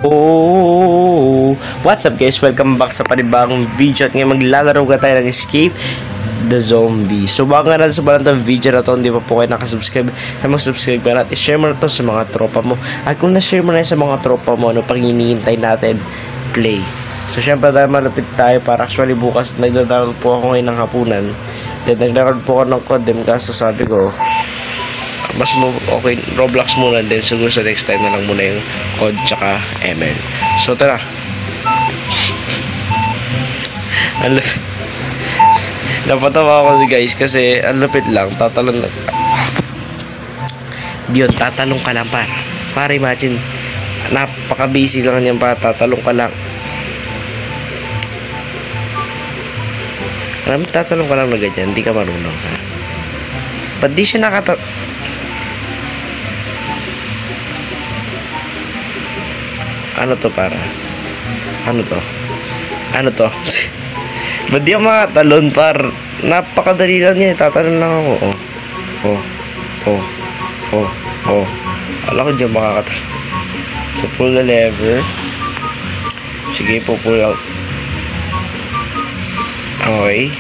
Oh, what's up guys? Welcome back sa panibagong video. At ngayon maglalaro ka tayo ng Escape the Zombie. So bago nga natin sa ng video na to, hindi pa po kayo nakasubscribe, ay mag-subscribe ka natin. I-share mo na to sa mga tropa mo. At kung na-share mo na sa mga tropa mo, ano pang hinihintay natin? Play. So syempre dahil malapit tayo, para actually bukas nagda-download po ako ngayon ng hapunan. Then nag-download po ako ng Codem, kaso sabi ko mas okay, Roblox muna, din siguro sa next time na lang muna yung COD tsaka ML. So tara. Napatawa ako guys kasi ang lupit lang, tatalon lang. Yun, tatalong ka lang para imagine, napaka busy lang yan pa, tatalong ka lang. Tatalong ka lang na ganyan, hindi ka marunong ha. Ba't di siya ano to para? Ano to? Ba't di ako makatalon par? Napakadali lang niya. Tatalon lang ako. Alam ko di ako makakatalon. So pull the lever. Sige, pull out. Okay.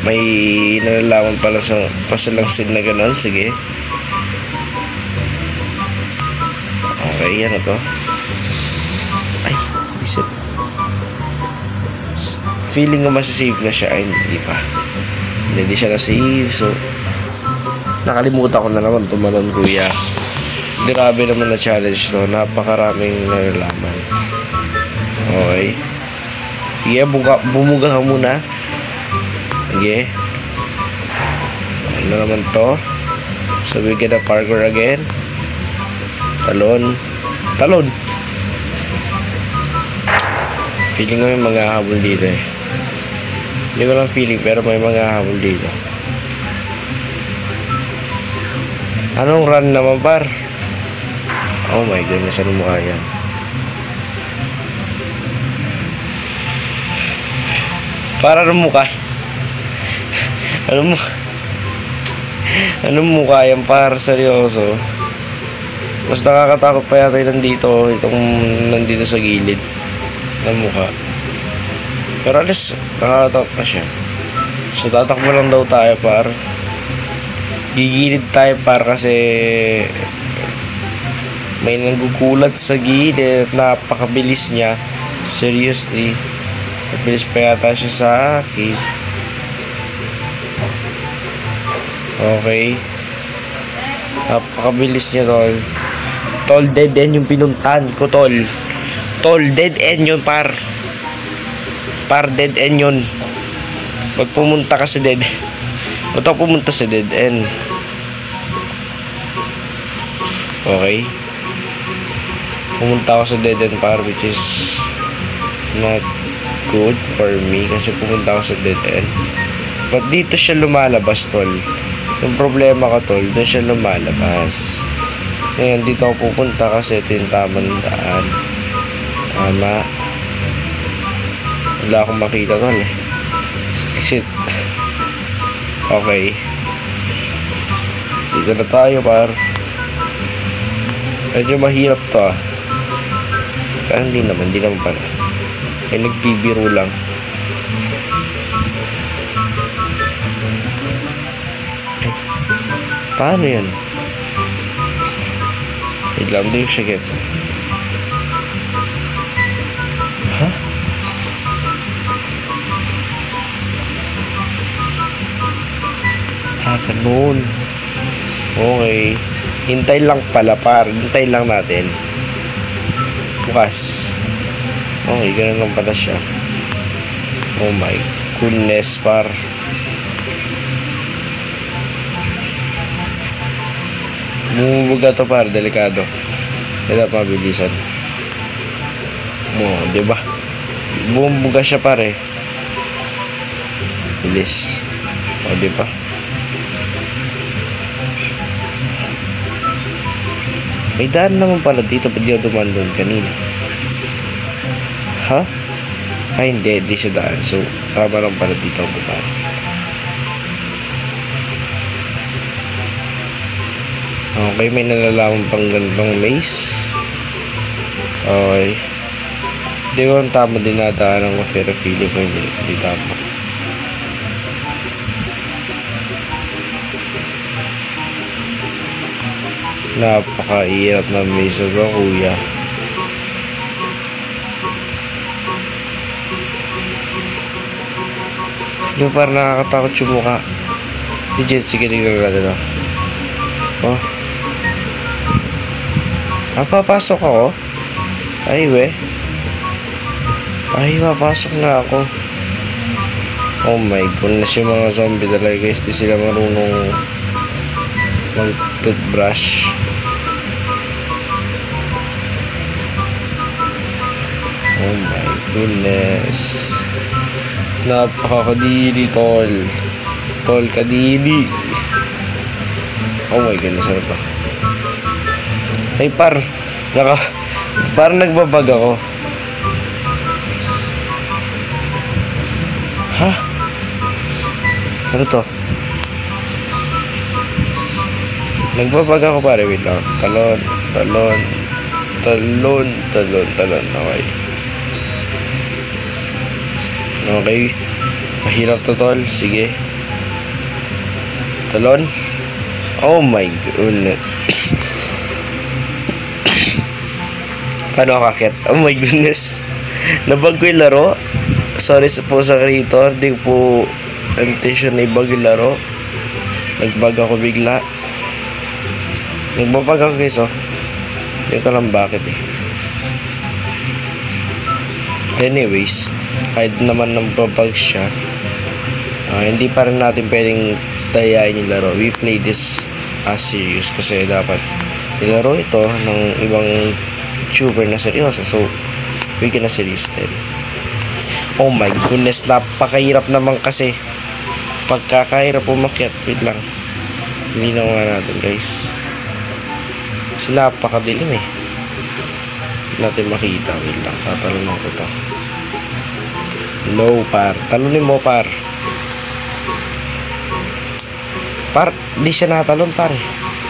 May nalalaman pala sa pasalangsin na gano'n. Sige. Okay, ano to? Ay, reset. Feeling ko masasave na siya. Ay, hindi pa. Hindi siya na-save. So, nakalimutan ko na naman tumalon, kuya. Grabe naman na challenge to. Napakaraming nalalaman. Okay. Sige, bumuga ka muna. Sige. Ano naman to? So, we get a parkour again. Talon. Feeling ko may mga habol dito eh. Hindi ko lang feeling pero may mga habol dito. Anong run naman par? Oh my goodness, ano mukha yan? Para anong mukha? Anong mukha yan par? Seryoso? Mas nakakatakot pa yata yung nandito sa gilid ng mukha. Pero at least nakakatakot pa siya. So tatakbo lang daw tayo par. Gigilid tayo par kasi may nanggugulat sa gilid. Napakabilis niya. Seriously. Mabilis pa yata siya sa akin. Okay. Napakabilis niya tol. Tol, dead end yung pinuntan ko, tol. Tol, dead end yun, par. Par, dead end yun. Pag pumunta ka sa dead end. Ba't ako pumunta sa dead end? Okay. Pumunta ako sa dead end, par, which is not good for me. Kasi pumunta ako sa dead end. But dito siya lumalabas, tol. Yung problema ko, tol, doon siya lumalabas. Ngayon, dito ako pupunta kasi ito yung tamang daan. Tama. Wala akong makita tol eh. Exit. Okay. Dito na tayo par. Medyo mahirap to ah. Pero hindi naman pala. Ay nagbibiro lang. Ay. Paano yan? Lang din siya gets. Ha? Ganun. Okay. Hintay lang pala par. Hintay lang natin. Bukas. Okay, ganun lang pala siya. Oh my goodness par. Bumubuga to par, delikado. Kaya pabilisan. Oh, di ba? Bumubuga siya pare. Bilis. Oh, di ba? May daan naman pala dito, pwede ako dumaan doon kanina. Ha? Ay, hindi siya daan. So, tama lang pala dito ako dumaan. Okay, may nalalaman pang ganitong maze. Okay. Hindi ko ang tama dinadaanan ko, pero feeling ko hindi tama. Napakahirap na maze ba, kuya? Yung parang nakakatakot yung mukha. Legit, sige, tingnan natin. Oh. Papasok ako? Ay, we. Ay, papasok na ako. Oh my goodness, yung mga zombie talaga, guys. Di sila marunong mag-toothbrush. Oh my goodness. Napakakadiri, tol. Tol, kadiri. Oh my goodness, ano to? Ay, parang nagbabag ako. Ha? Ano to? Nagbabag ako, pare. Wait lang. Talon. Okay. Okay. Mahirap to, tol. Sige. Talon. Oh my goodness. Paano akakit? Oh my goodness. Nabag ko yung laro. Sorry po sa creator. Di po intention na ibag yung laro. Nagbag ako bigla. Nagbabag ako, guys, oh. Hindi ko lang bakit, eh. Anyways, kahit naman nagbabag siya, hindi pa rin natin pwedeng tayain yung laro. We play this as serious kasi dapat ilaro ito ng ibang YouTuber na seryoso. So, we gonna serious din. Oh my goodness, napakahirap naman kasi. Pagkakahirap umakyat. Wait lang. Hindi na nga natin, guys. Kasi napakadilim, eh. Hindi natin makita. Wait lang. Tatalon ko to. No, par. Talunin mo, par. Par, di siya natalon, par.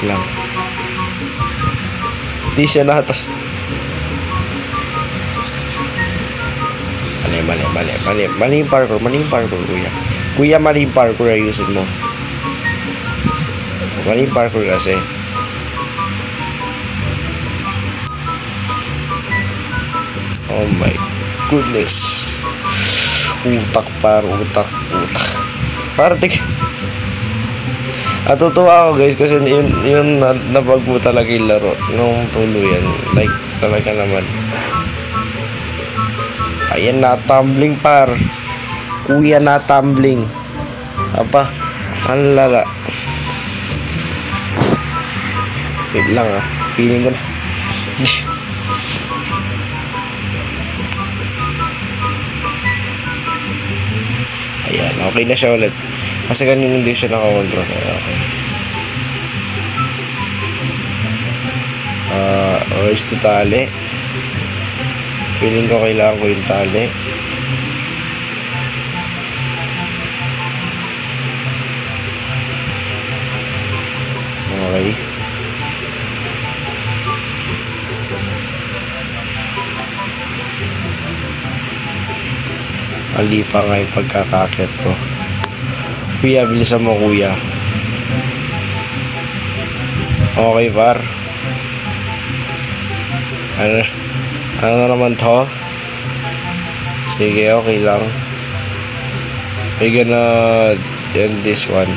Lang. Di siya natalon. Mali yung parkour, kuya. Kuya, mali yung parkour, ayusin mo. Mali yung parkour kasi. Oh my goodness. Utak. Parang natutuwa ako, guys, kasi yun nabag mo talaga yung laro nung tuluyan. Like, talaga naman. Ayan na, tumbling, par. Kuya, na tumbling. Apa, ang lala. Wait lang, ah. Feeling ko na. Ayan, okay na siya ulit. Kasi kanina hindi siya nakakontrol. Okay. Is to tali. Feeling ko kailangan ko yung tali. Okay. Alipa nga yung pagkakakit ko. Kuya, bilisan mo, kuya. Okay, par. Ano naman to? Sige, okay lang. We're gonna end this one.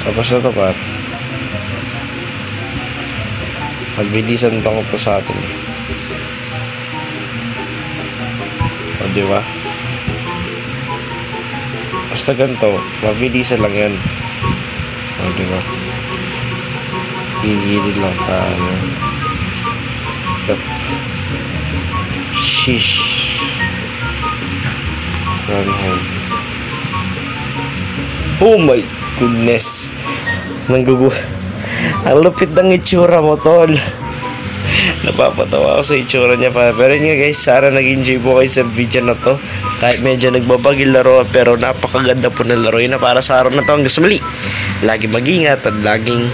Tapos na to, par. Magbilisan to ko sa atin, eh. O, diba? Basta ganito, mabilisan lang yan. O, diba? Hihilid lang tayo. Yep. Sheesh. Run home. Oh my goodness. Ang lupit ng itsura mo, tol. Napapatawa ako sa itsura niya pa. Pero yun nga, guys, sana nag-enjoy po kayo sa video na to. Kahit medyo nagbabagil laro, pero napakaganda po ng laro yun na para sa araw na to. Hanggang sa muli, lagi mag-ingat at laging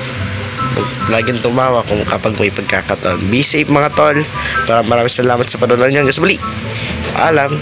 laging tumawa kung kapag may pagkakataon. Be safe mga tol. Maraming salamat sa panonood nyo. Hanggang sa muli. Paalam.